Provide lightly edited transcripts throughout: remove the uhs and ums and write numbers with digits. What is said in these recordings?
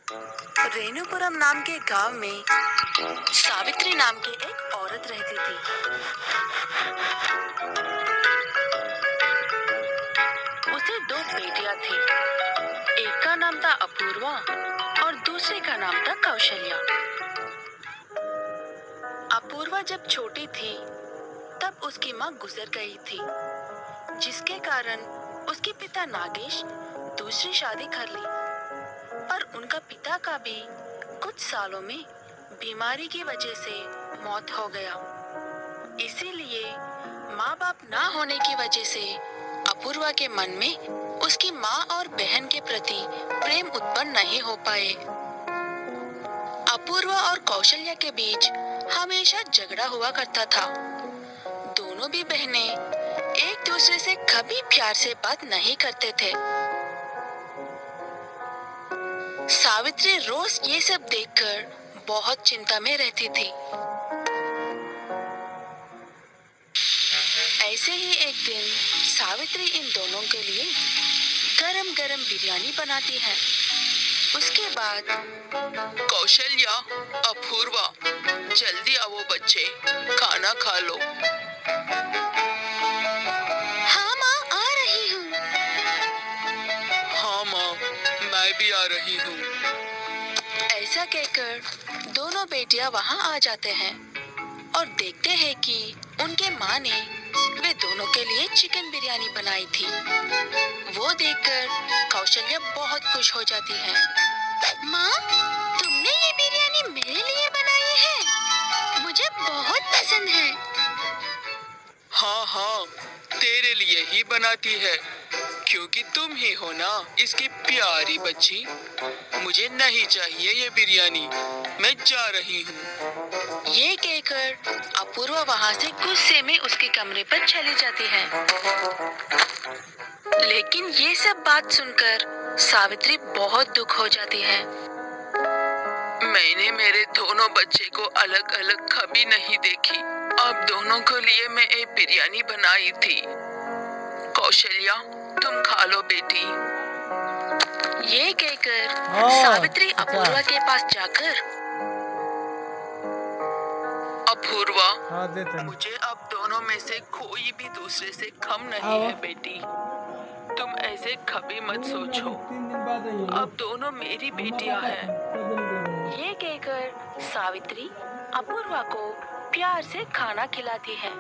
रेणुपुरम नाम के गांव में सावित्री नाम की एक औरत रहती थी। उसे दो बेटियां थी। एक का नाम था अपूर्वा और दूसरे का नाम था कौशल्या। अपूर्वा जब छोटी थी तब उसकी माँ गुजर गई थी, जिसके कारण उसके पिता नागेश दूसरी शादी कर ली। पर उनका पिता का भी कुछ सालों में बीमारी की वजह से मौत हो गया। इसीलिए माँ बाप ना होने की वजह से अपूर्वा के मन में उसकी माँ और बहन के प्रति प्रेम उत्पन्न नहीं हो पाए। अपूर्वा और कौशल्या के बीच हमेशा झगड़ा हुआ करता था। दोनों भी बहनें एक दूसरे से कभी प्यार से बात नहीं करते थे। सावित्री रोज ये सब देखकर बहुत चिंता में रहती थी। ऐसे ही एक दिन सावित्री इन दोनों के लिए गरम गरम बिरयानी बनाती है। उसके बाद कौशल्या, अपूर्वा, जल्दी आओ बच्चे, खाना खा लो। हाँ माँ, आ रही हूँ। हाँ माँ, मैं भी आ रही हूँ। ऐसा कहकर दोनों बेटियां वहाँ आ जाते हैं और देखते हैं कि उनके माँ ने वे दोनों के लिए चिकन बिरयानी बनाई थी। वो देखकर कौशल्या बहुत खुश हो जाती है। माँ, तुमने ये बिरयानी मेरे लिए बनाई है? मुझे बहुत पसंद है। हाँ हाँ, तेरे लिए ही बनाती है, क्योंकि तुम ही हो ना इसकी प्यारी बच्ची। मुझे नहीं चाहिए ये बिरयानी, मैं जा रही हूँ। ये कहकर अपूर्वा वहाँ से गुस्से में उसके कमरे पर चली जाती है। लेकिन ये सब बात सुनकर सावित्री बहुत दुख हो जाती है। मैंने मेरे दोनों बच्चे को अलग अलग कभी नहीं देखी। अब दोनों के लिए मैं एक बिरयानी बनाई थी। कौशल्या, तुम खा लो बेटी। ये कहकर सावित्री अपूर्वा के पास जाकर, अपूर्वा, मुझे अब दोनों में से कोई भी दूसरे से कम नहीं है बेटी। तुम ऐसे कभी मत सोचो, अब दोनों मेरी बेटियां हैं। ये कहकर सावित्री अपूर्वा को प्यार से खाना खिलाती है।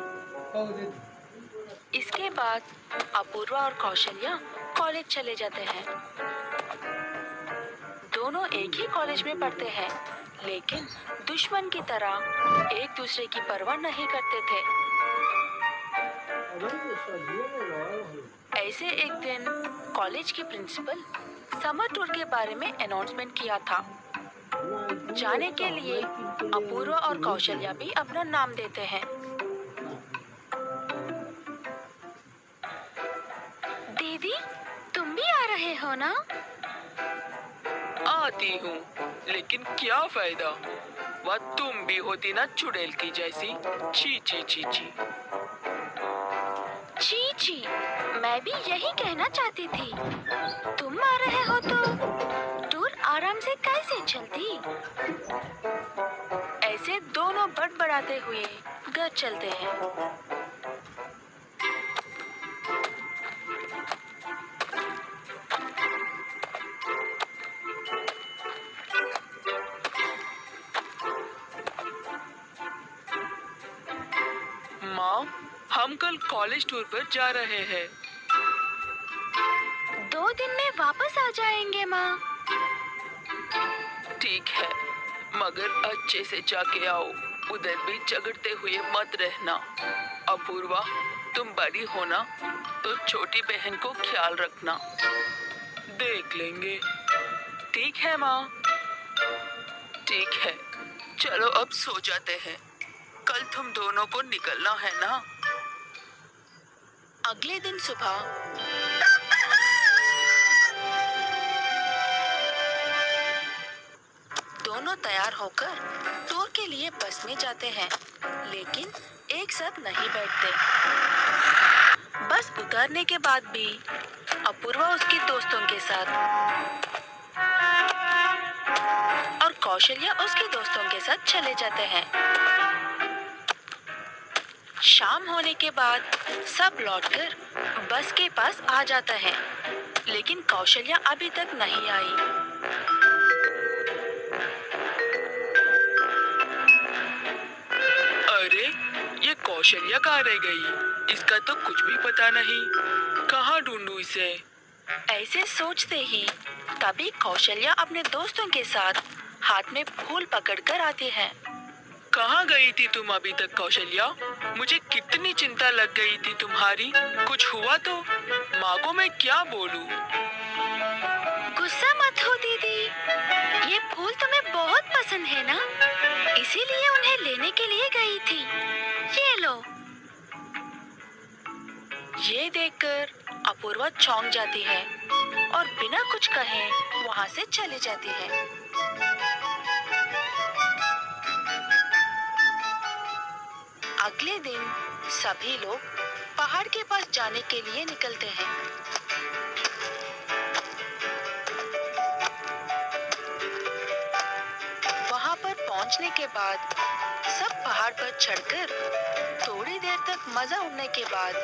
इसके बाद अपूर्वा और कौशल्या कॉलेज चले जाते हैं। दोनों एक ही कॉलेज में पढ़ते हैं, लेकिन दुश्मन की तरह एक दूसरे की परवाह नहीं करते थे। ऐसे एक दिन कॉलेज की प्रिंसिपल समर टूर के बारे में अनाउंसमेंट किया था। जाने के लिए अपूर्वा और कौशल्या भी अपना नाम देते हैं। दीदी, तुम भी आ रहे हो ना? आती हूँ, लेकिन क्या फायदा? वह तुम भी होती ना चुड़ैल की जैसी। ची ची ची ची। छी छी, मैं भी यही कहना चाहती थी। तुम आ रहे हो तो टूर आराम से कैसे चलती? ऐसे दोनों बड़बड़ाते हुए घर चलते हैं। माँ, हम कल कॉलेज टूर पर जा रहे हैं। 2 दिन में वापस आ जाएंगे माँ। ठीक है, मगर अच्छे से जाके आओ, उधर भी झगड़ते हुए मत रहना। अपूर्वा, तुम बड़ी हो ना, तो छोटी बहन को ख्याल रखना। देख लेंगे। ठीक है माँ। ठीक है, चलो अब सो जाते हैं, कल तुम दोनों को निकलना है ना। अगले दिन सुबह दोनों तैयार होकर टूर के लिए बस में जाते हैं, लेकिन एक साथ नहीं बैठते। बस उतरने के बाद भी अपूर्वा उसके दोस्तों के साथ कौशल्या उसके दोस्तों के साथ चले जाते हैं। शाम होने के बाद सब लौटकर बस के पास आ जाता है, लेकिन कौशल्या अभी तक नहीं आई। अरे, ये कौशल्या कहाँ रह गई? इसका तो कुछ भी पता नहीं। कहाँ ढूंढूं इसे? ऐसे सोचते ही तभी कौशल्या अपने दोस्तों के साथ हाथ में फूल पकड़कर आती है। कहाँ गई थी तुम अभी तक कौशल्या? मुझे कितनी चिंता लग गई थी तुम्हारी। कुछ हुआ तो? माँ को मैं क्या बोलूं? गुस्सा मत हो दीदी, ये फूल तुम्हें बहुत पसंद है ना, इसीलिए उन्हें लेने के लिए गई थी। ये लो। ये देखकर अपूर्वा चौंक जाती है और बिना कुछ कहे वहां से चली जाती है। अगले दिन सभी लोग पहाड़ के पास जाने के लिए निकलते हैं। वहां पर पहुंचने के बाद सब पहाड़ पर चढ़कर थोड़ी देर तक मजा उड़ने के बाद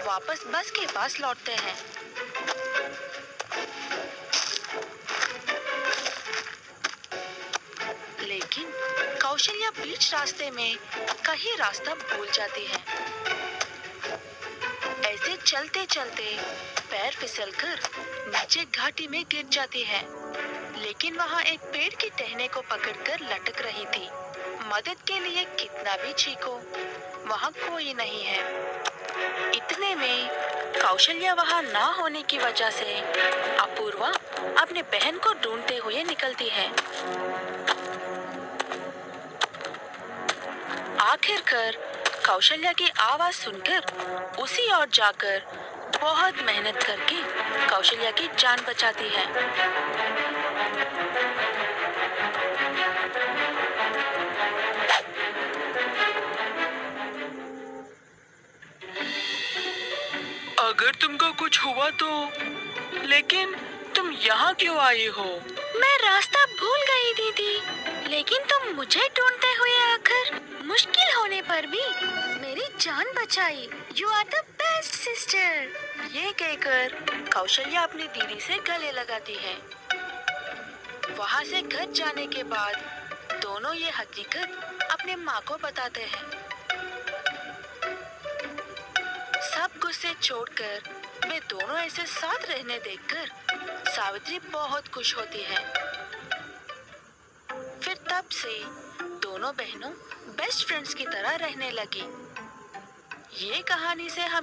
वापस बस के पास लौटते हैं। लेकिन कौशल्या बीच रास्ते में कहीं रास्ता भूल जाती है। ऐसे चलते चलते पैर फिसलकर नीचे घाटी में गिर जाती है, लेकिन वहां एक पेड़ की टहनी को पकड़कर लटक रही थी। मदद के लिए कितना भी चीखो, वहां कोई नहीं है। इतने में कौशल्या वहां ना होने की वजह से अपूर्वा अपने बहन को ढूंढते हुए निकलती है। आखिरकार कौशल्या की आवाज सुनकर उसी ओर जाकर बहुत मेहनत करके कौशल्या की जान बचाती है। अगर तुमको कुछ हुआ तो? लेकिन तुम यहाँ क्यों आई हो? मैं रास्ता भूल गई दीदी, लेकिन तुम मुझे ढूंढते हुए आकर मुश्किल होने पर भी मेरी जान बचाई। You are the best sister. ये कहकर कौशल्या अपनी दीदी से गले लगाती है। वहाँ से घर जाने के बाद दोनों ये हकीकत अपने माँ को बताते हैं। सब गुस्से छोड़कर वे दोनों ऐसे साथ रहने देखकर सावित्री बहुत खुश होती है। फिर तब से दोनों बहनों बेस्ट फ्रेंड्स की तरह रहने लगी। ये कहानी से हमें